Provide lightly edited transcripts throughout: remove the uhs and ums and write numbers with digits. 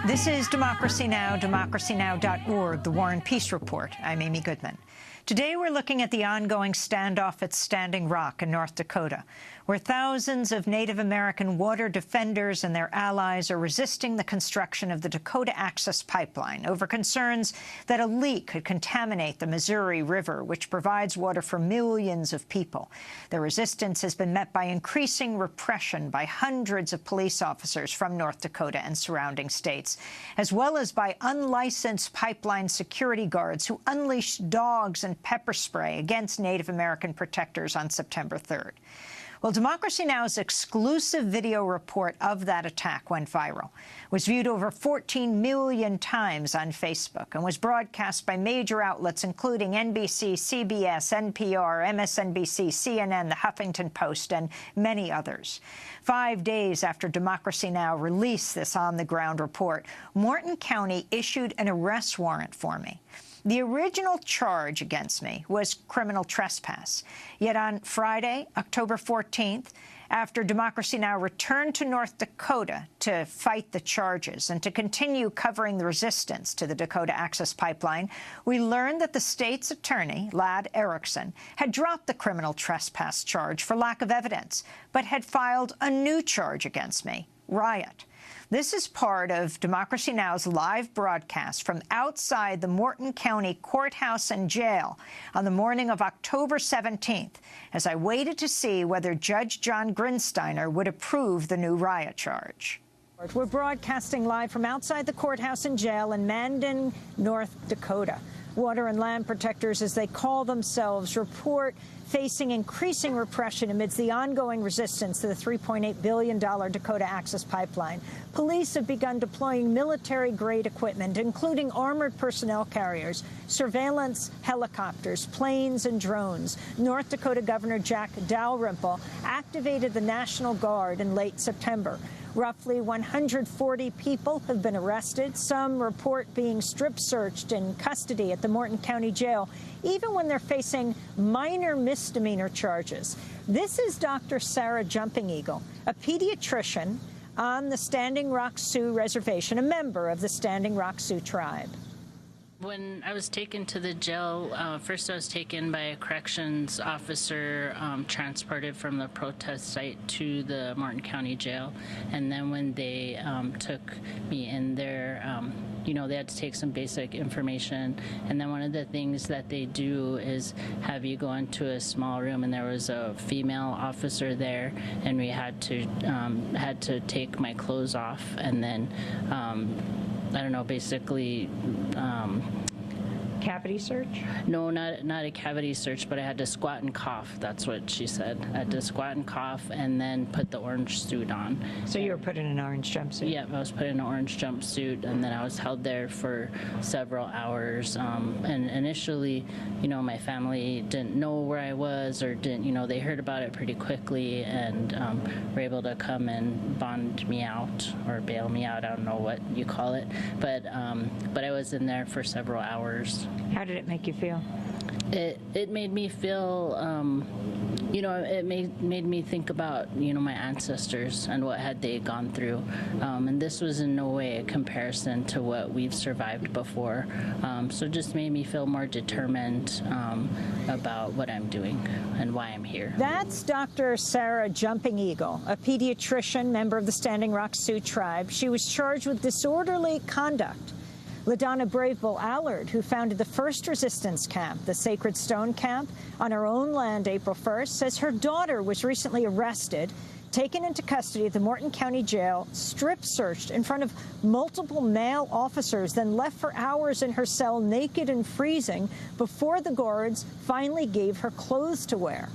This is Democracy Now!, democracynow.org, the War and Peace Report. I'm Amy Goodman. Today we're looking at the ongoing standoff at Standing Rock in North Dakota, where thousands of Native American water defenders and their allies are resisting the construction of the Dakota Access Pipeline over concerns that a leak could contaminate the Missouri River, which provides water for millions of people. The resistance has been met by increasing repression by hundreds of police officers from North Dakota and surrounding states, as well as by unlicensed pipeline security guards who unleashed dogs and pepper spray against Native American protectors on September 3rd. Well, Democracy Now!'s exclusive video report of that attack went viral, was viewed over 14 million times on Facebook, and was broadcast by major outlets including NBC, CBS, NPR, MSNBC, CNN, The Huffington Post, and many others. 5 days after Democracy Now! Released this on-the-ground report, Morton County issued an arrest warrant for me. The original charge against me was criminal trespass. Yet on Friday, October 14th, after Democracy Now! Returned to North Dakota to fight the charges and to continue covering the resistance to the Dakota Access Pipeline, we learned that the state's attorney, Ladd Erickson, had dropped the criminal trespass charge for lack of evidence, but had filed a new charge against me, riot. This is part of Democracy Now!'s live broadcast from outside the Morton County Courthouse and Jail on the morning of October 17th, as I waited to see whether Judge John Grinsteiner would approve the new riot charge. We're broadcasting live from outside the courthouse and jail in Mandan, North Dakota. Water and land protectors, as they call themselves, report facing increasing repression amidst the ongoing resistance to the $3.8 billion Dakota Access Pipeline. Police have begun deploying military-grade equipment, including armored personnel carriers, surveillance helicopters, planes, and drones. North Dakota Governor Jack Dalrymple activated the National Guard in late September. Roughly 140 people have been arrested. Some report being strip-searched in custody at the Morton County Jail, even when they're facing minor misdemeanor charges. This is Dr. Sarah Jumping Eagle, a pediatrician on the Standing Rock Sioux Reservation, a member of the Standing Rock Sioux tribe. When I was taken to the jail, first I was taken by a corrections officer, transported from the protest site to the Morton County Jail. And then when they took me in there, you know, they had to take some basic information. And then one of the things that they do is have you go into a small room, and there was a female officer there, and we had to take my clothes off, and then I don't know, basically Cavity search? No, not a cavity search, but I had to squat and cough. That's what she said. I had to squat and cough and then put the orange suit on. So you were put in an orange jumpsuit? Yeah, I was put in an orange jumpsuit, and then I was held there for several hours. And initially, you know, my family didn't know where I was, or didn't, you know, they heard about it pretty quickly, and were able to come and bond me out or bail me out. I don't know what you call it, but I was in there for several hours. How did it make you feel? It made me feel, you know, it made me think about, you know, my ancestors and what had they gone through. And this was in no way a comparison to what we've survived before. So it just made me feel more determined about what I'm doing and why I'm here. That's Dr. Sarah Jumping Eagle, a pediatrician, member of the Standing Rock Sioux tribe. She was charged with disorderly conduct. LaDonna Braveville Allard, who founded the first resistance camp, the Sacred Stone Camp, on her own land April 1st, says her daughter was recently arrested, taken into custody at the Morton County Jail, strip-searched in front of multiple male officers, then left for hours in her cell naked and freezing before the guards finally gave her clothes to wear.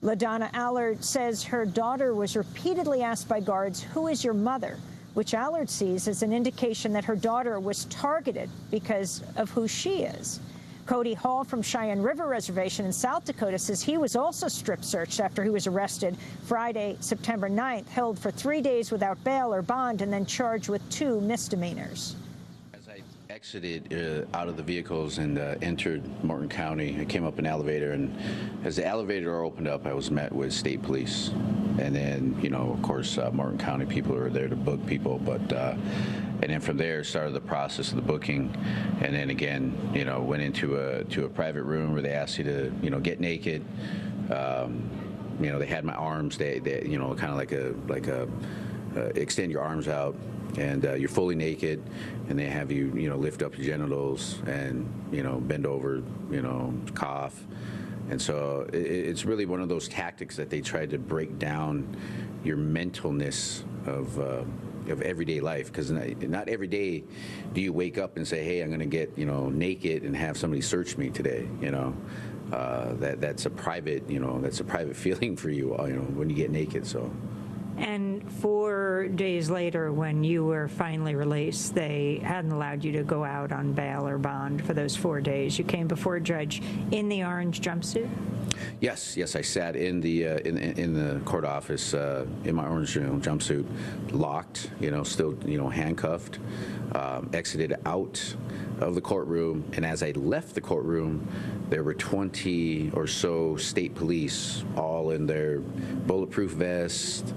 LaDonna Allard says her daughter was repeatedly asked by guards, "Who is your mother?" which Allard sees as an indication that her daughter was targeted because of who she is. Cody Hall from Cheyenne River Reservation in South Dakota says he was also strip-searched after he was arrested Friday, September 9th, held for 3 days without bail or bond, and then charged with 2 misdemeanors. As I exited out of the vehicles and entered Morton County, I came up an elevator, and as the elevator door opened up, I was met with state police. And then, you know, of course, Morton County people are there to book people, but And then from there started the process of the booking. And then again, went into a private room where they asked you to, get naked. They had my arms, they kind of like a extend your arms out, and you're fully naked, and they have you, lift up your genitals and, bend over, cough. And so it's really one of those tactics that they tried to break down your mentalness of everyday life, because not every day do you wake up and say, hey, I'm going to get, naked and have somebody search me today, that's a private, that's a private feeling for you, when you get naked. So. And 4 days later, when you were finally released, they hadn't allowed you to go out on bail or bond for those 4 days. You came before a judge in the orange jumpsuit? Yes. I sat in the court office in my orange jumpsuit, locked, still handcuffed, exited out of the courtroom, and as I left the courtroom, there were 20 or so state police, all in their bulletproof vests,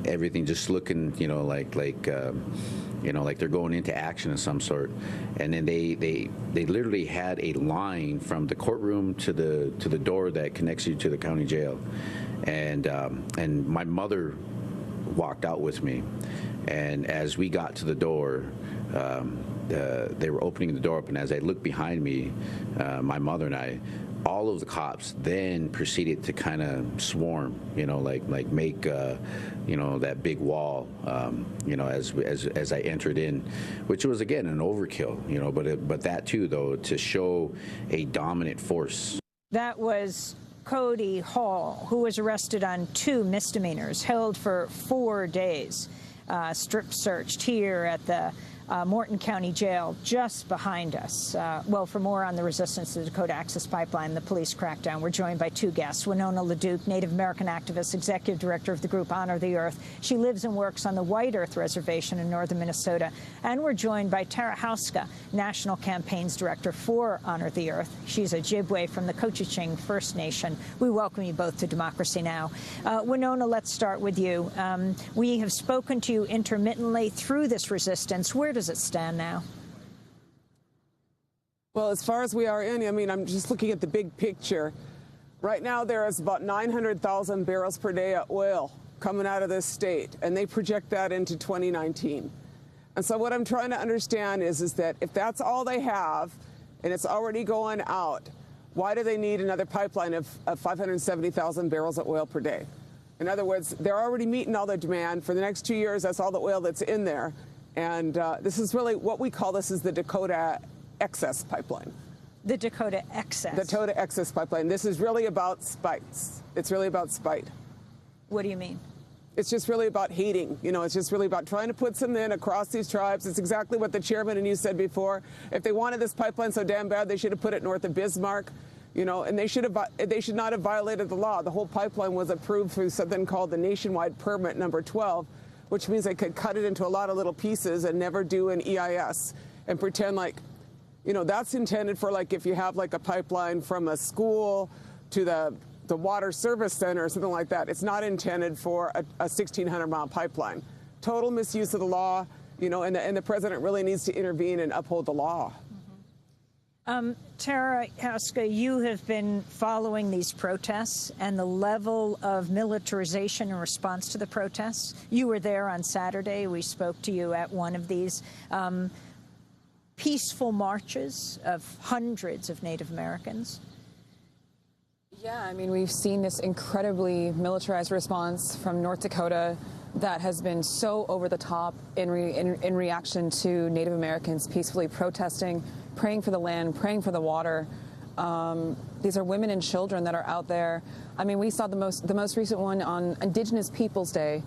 everything just looking, like they're going into action of some sort. And then they literally had a line from the courtroom to the door that connects you to the county jail. And my mother walked out with me, and as we got to the door, they were opening the door up, and as I looked behind me, my mother and I, all of the cops then proceeded to kind of swarm, like make, that big wall, as I entered in, which was again an overkill, but that too, though, to show a dominant force. That was Cody Hall, who was arrested on 2 misdemeanors, held for 4 days, strip searched here at the Morton County Jail just behind us. Well, for more on the resistance to the Dakota Access Pipeline, the police crackdown, we're joined by 2 guests. Winona LaDuke, Native American activist, executive director of the group Honor the Earth. She lives and works on the White Earth Reservation in northern Minnesota. And we're joined by Tara Hauska, national campaigns director for Honor the Earth. She's a Ojibwe from the Cochiching First Nation. We welcome you both to Democracy Now! Winona, let's start with you. We have spoken to you intermittently through this resistance. Where does it stand now? Well, as far as we are in, I'm just looking at the big picture. Right now, there is about 900,000 barrels per day of oil coming out of this state, and they project that into 2019. And so what I'm trying to understand is that if that's all they have, and it's already going out, why do they need another pipeline of 570,000 barrels of oil per day? In other words, they're already meeting all their demand. For the next 2 years, that's all the oil that's in there. And this is really what we call this is the Dakota Excess Pipeline. The Dakota Excess? The Dakota Excess Pipeline. This is really about spite. It's really about spite. What do you mean? It's just really about hating. It's just really about trying to put something in across these tribes. It's exactly what the chairman and you said before. If they wanted this pipeline so damn bad, they should have put it north of Bismarck. And they should not have violated the law. The whole pipeline was approved through something called the Nationwide Permit Number 12, which means they could cut it into a lot of little pieces and never do an EIS and pretend like, that's intended for like if you have like a pipeline from a school to the water service center or something like that. It's not intended for a 1,600-mile pipeline. Total misuse of the law, and the president really needs to intervene and uphold the law. Tara Hauska, you have been following these protests and the level of militarization in response to the protests. You were there on Saturday. We spoke to you at one of these peaceful marches of hundreds of Native Americans. Yeah, we've seen this incredibly militarized response from North Dakota that has been so over the top in reaction to Native Americans peacefully protesting, praying for the land, praying for the water. These are women and children that are out there. We saw the most recent one on Indigenous Peoples Day.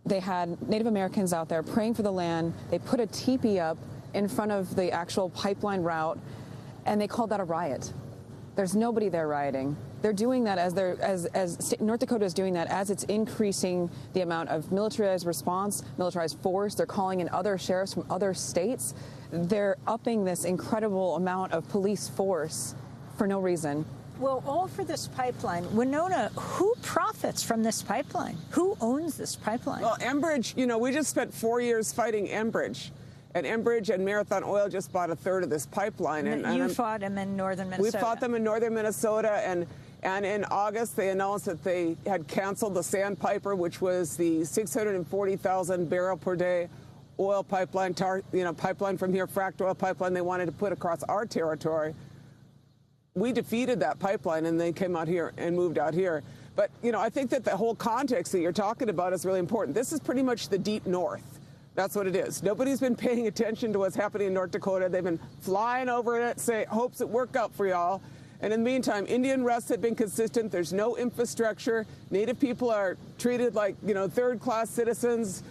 They had Native Americans out there praying for the land. They put a teepee up in front of the actual pipeline route, and they called that a riot. There's nobody there rioting. They're doing that as North Dakota is doing that as it's increasing the amount of militarized response, militarized force. They're calling in other sheriffs from other states. They're upping this incredible amount of police force for no reason. Well, all for this pipeline. Winona, who profits from this pipeline? Who owns this pipeline? Well, Enbridge, we just spent 4 years fighting Enbridge. And Enbridge and Marathon Oil just bought a third of this pipeline. And you fought them in northern Minnesota. We fought them in northern Minnesota, and in August they announced that they had canceled the Sandpiper, which was the 640,000 barrel per day oil pipeline, pipeline from here, fracked oil pipeline they wanted to put across our territory. We defeated that pipeline, and they came out here and moved out here. But, I think that the whole context that you're talking about is really important. This is pretty much the deep north. That's what it is. Nobody's been paying attention to what's happening in North Dakota. They've been flying over it, hopes it work out for y'all. And in the meantime, Indian arrests have been consistent. There's no infrastructure. Native people are treated like, third-class citizens.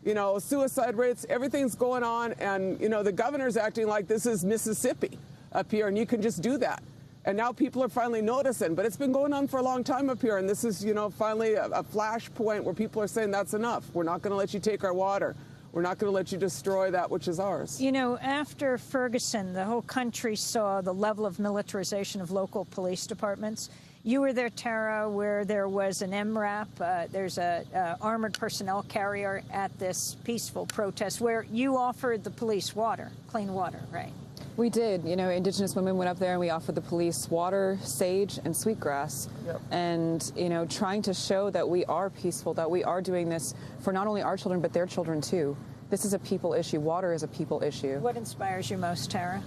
Suicide rates, everything's going on. And, the governor's acting like this is Mississippi up here, and you can just do that. And now people are finally noticing. But it's been going on for a long time up here. And this is, finally a flashpoint where people are saying that's enough. We're not going to let you take our water. We're not going to let you destroy that which is ours. After Ferguson, the whole country saw the level of militarization of local police departments. You were there, Tara, where there was an MRAP. There's a armored personnel carrier at this peaceful protest where you offered the police water, clean water, right? We did. Indigenous women went up there and we offered the police water, sage, and sweetgrass. Yep. And, trying to show that we are peaceful, that we are doing this for not only our children, but their children, too. This is a people issue. Water is a people issue. What inspires you most, Tara?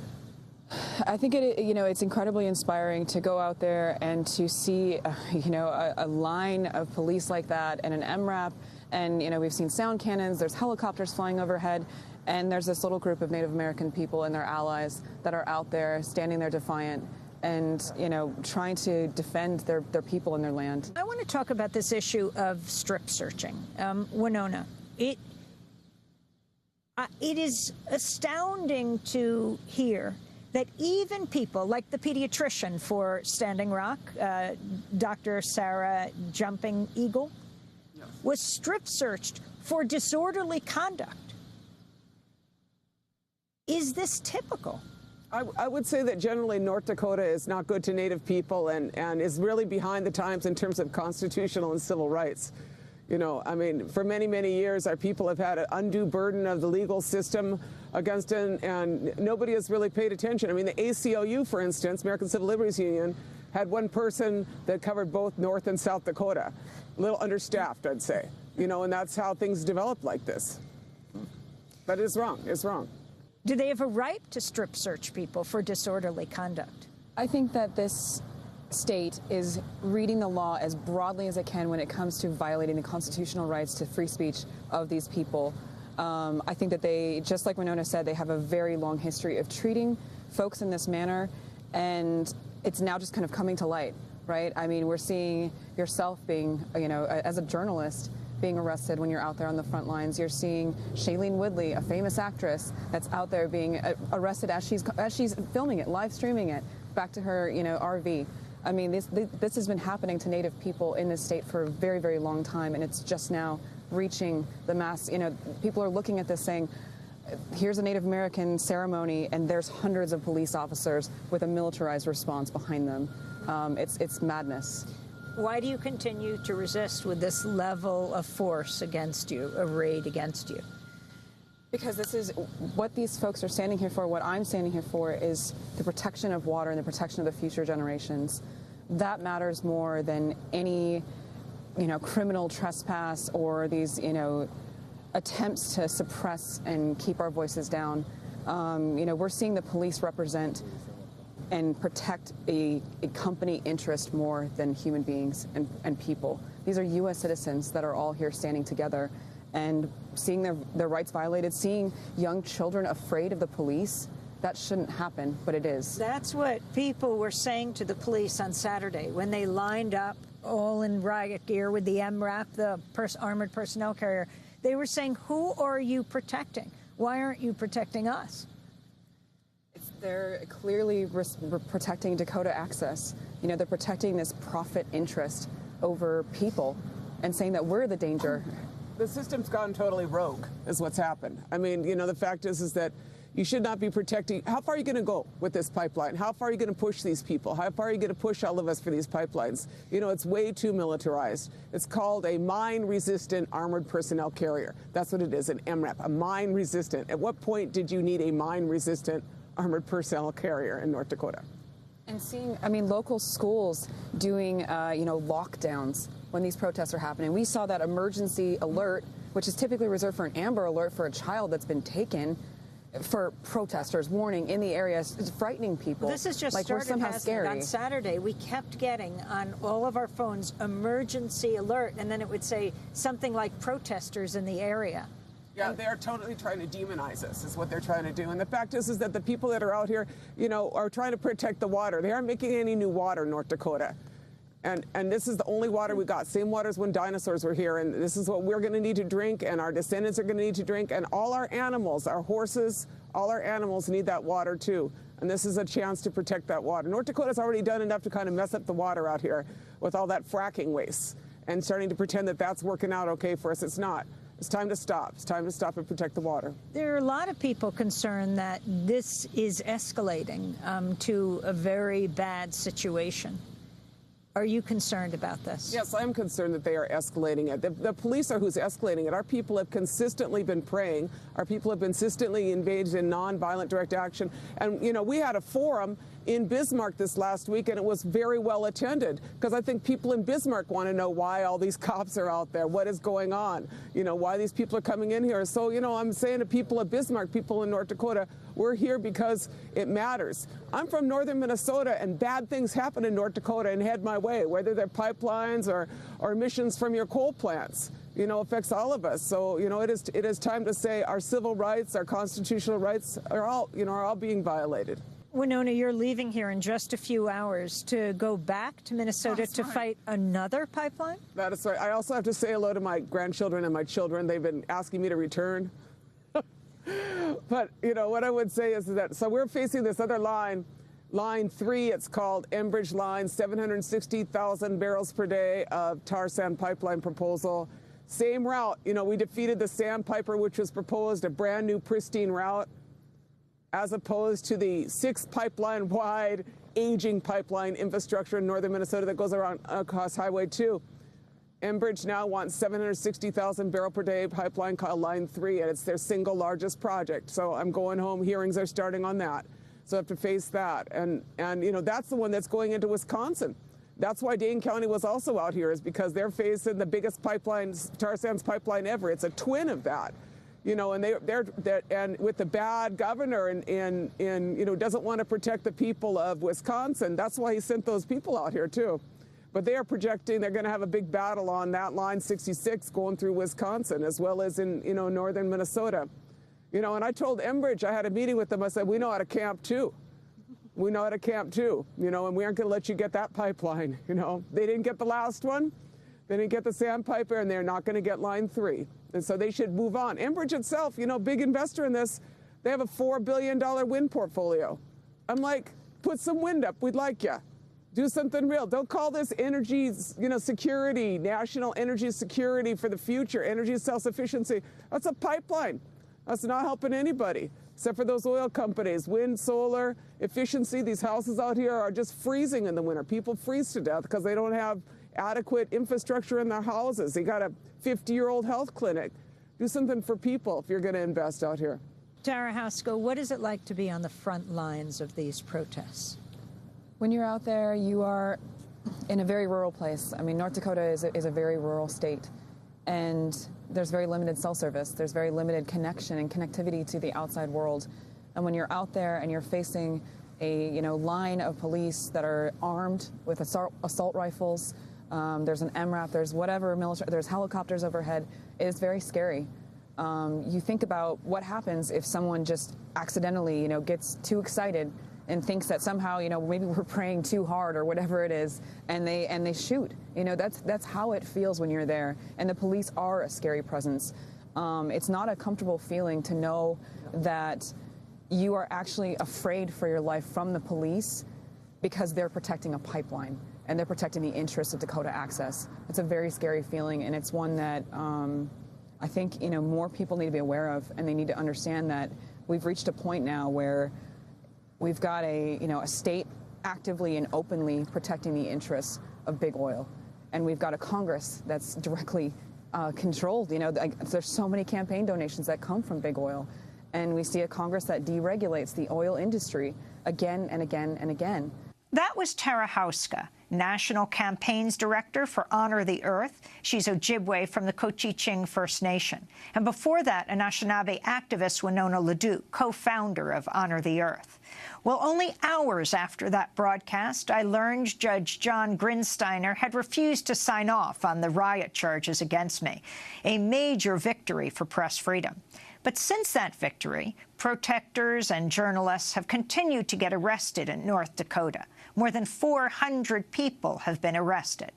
I think it's incredibly inspiring to go out there and to see, a line of police like that and an MRAP. And, we've seen sound cannons. There's helicopters flying overhead. And there's this little group of Native American people and their allies that are out there standing there defiant and, trying to defend their people and their land. I want to talk about this issue of strip searching. Winona, it is astounding to hear that even people like the pediatrician for Standing Rock, Dr. Sarah Jumping Eagle, was strip searched for disorderly conduct. Is this typical? I would say that generally North Dakota is not good to Native people and is really behind the times in terms of constitutional and civil rights. For many, many years, our people have had an undue burden of the legal system against it, and nobody has really paid attention. The ACLU, for instance, American Civil Liberties Union, had one person that covered both North and South Dakota. A little understaffed, I'd say. And that's how things develop like this. But it's wrong. It's wrong. Do they have a right to strip search people for disorderly conduct? I think that this state is reading the law as broadly as it can when it comes to violating the constitutional rights to free speech of these people. I think that they, just like Winona said, they have a very long history of treating folks in this manner, and it's now just kind of coming to light, right? We're seeing yourself being, as a journalist, being arrested when you're out there on the front lines. You're seeing Shailene Woodley, a famous actress, that's out there being arrested as she's filming it, live streaming it, back to her, RV. This has been happening to Native people in this state for a very, very long time, and it's just now reaching the mass. People are looking at this saying, here's a Native American ceremony, and there's hundreds of police officers with a militarized response behind them. It's madness. Why do you continue to resist with this level of force against you, a raid against you? Because this is what these folks are standing here for. What I'm standing here for is the protection of water and the protection of the future generations. That matters more than any, criminal trespass or these, attempts to suppress and keep our voices down. We're seeing the police represent and protect a company interest more than human beings and people. These are U.S. citizens that are all here standing together, and seeing their rights violated, seeing young children afraid of the police, that shouldn't happen, but it is. That's what people were saying to the police on Saturday when they lined up all in riot gear with the MRAP, the armored personnel carrier. They were saying, who are you protecting? Why aren't you protecting us? They're clearly protecting Dakota Access. They're protecting this profit interest over people and saying that we're the danger. The system's gone totally rogue, is what's happened. The fact is that, You should not be protecting. How far are you going to go with this pipeline? How far are you going to push these people? How far are you going to push all of us for these pipelines? You know, it's way too militarized. It's called a mine-resistant armored personnel carrier. That's what it is, an MRAP, a mine-resistant. At what point did you need a mine-resistant armored personnel carrier in North Dakota? And seeing, I mean, local schools doing, lockdowns when these protests are happening. We saw that emergency alert, which is typically reserved for an Amber Alert for a child that's been taken, for protesters, warning in the area, it's frightening people. This is just like started, we're somehow scary. On Saturday, we kept getting on all of our phones emergency alert, and then it would say something like protesters in the area. Yeah, they're totally trying to demonize us, is what they're trying to do. And the fact is that the people that are out here, you know, are trying to protect the water. They aren't making any new water in North Dakota. And this is the only water we got, same water as when dinosaurs were here. And this is what we're going to need to drink, and our descendants are going to need to drink. And all our animals, our horses, all our animals need that water too. And this is a chance to protect that water. North Dakota's already done enough to kind of mess up the water out here with all that fracking waste and starting to pretend that that's working out okay for us. It's not. It's time to stop. It's time to stop and protect the water. There are a lot of people concerned that this is escalating to a very bad situation. Are you concerned about this? Yes, I'm concerned that they are escalating it. The police are who's escalating it. Our people have consistently been praying. Our people have consistently engaged in nonviolent direct action. And, you know, we had a forum in Bismarck this last week, and it was very well attended, because I think people in Bismarck want to know why all these cops are out there, what is going on, you know, why these people are coming in here. So, you know, I'm saying to people of Bismarck, people in North Dakota, we're here because it matters. I'm from northern Minnesota, and bad things happen in North Dakota and head my way, whether they're pipelines or emissions from your coal plants. You know, affects all of us. So, you know, it is time to say our civil rights, our constitutional rights are all being violated. Winona, you're leaving here in just a few hours to go back to Minnesota to fight another pipeline? That is right. I also have to say hello to my grandchildren and my children. They've been asking me to return. But, you know, what I would say is that, so we're facing this other line, Line 3, it's called Enbridge Line, 760,000 barrels per day of tar sand pipeline proposal. Same route. You know, we defeated the Sandpiper, which was proposed, a brand new pristine route, as opposed to the 6 pipeline wide aging pipeline infrastructure in northern Minnesota that goes around across Highway 2. Enbridge now wants 760,000 barrel per day pipeline called Line 3, and it's their single largest project. So I'm going home. Hearings are starting on that. So I have to face that. And you know, that's the one that's going into Wisconsin. That's why Dane County was also out here, is because they're facing the biggest pipeline, tar sands pipeline ever. It's a twin of that. You know, and they're and with the bad governor and you know, doesn't want to protect the people of Wisconsin. That's why he sent those people out here too. But they are projecting they're going to have a big battle on that line 66 going through Wisconsin, as well as in, you know, northern Minnesota. You know, and I told Enbridge, I had a meeting with them. I said, we know how to camp too. We know how to camp too. You know, and we aren't going to let you get that pipeline. You know, they didn't get the last one. They didn't get the Sandpiper, and they're not going to get Line 3. And so they should move on. Enbridge itself, you know, big investor in this, they have a $4 billion wind portfolio. I'm like, put some wind up. We'd like you. Do something real. Don't call this energy, you know, security, national energy security for the future, energy self-sufficiency. That's a pipeline. That's not helping anybody, except for those oil companies. Wind, solar, efficiency. These houses out here are just freezing in the winter. People freeze to death because they don't have adequate infrastructure in their houses. They got a 50-year-old health clinic. Do something for people if you're going to invest out here. Tara Haskell, what is it like to be on the front lines of these protests? When you're out there, you are in a very rural place. I mean, North Dakota is a very rural state, and there's very limited cell service. There's very limited connection and connectivity to the outside world. And when you're out there and you're facing a, you know, line of police that are armed with assault rifles, there's an MRAP, there's whatever military, there's helicopters overhead, it is very scary. You think about what happens if someone just accidentally, you know, gets too excited and thinks that somehow, you know, maybe we're praying too hard or whatever it is, and they shoot. You know, that's how it feels when you're there. And the police are a scary presence. It's not a comfortable feeling to know that you are actually afraid for your life from the police because they're protecting a pipeline and they're protecting the interests of Dakota Access. It's a very scary feeling, and it's one that I think, you know, more people need to be aware of, and they need to understand that we've reached a point now where we've got a state actively and openly protecting the interests of big oil, and we've got a Congress that's directly controlled. There's so many campaign donations that come from big oil, and we see a Congress that deregulates the oil industry again and again and again. That was Tara Hauska, National Campaigns Director for Honor the Earth. She's Ojibwe from the Cochiching First Nation. And before that, Anishinaabe activist Winona LeDuc, co-founder of Honor the Earth. Well, only hours after that broadcast, I learned Judge John Grinsteiner had refused to sign off on the riot charges against me, a major victory for press freedom. But since that victory, protesters and journalists have continued to get arrested in North Dakota. More than 400 people have been arrested.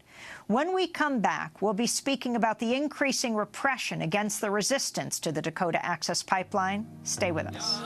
When we come back, we'll be speaking about the increasing repression against the resistance to the Dakota Access Pipeline. Stay with us.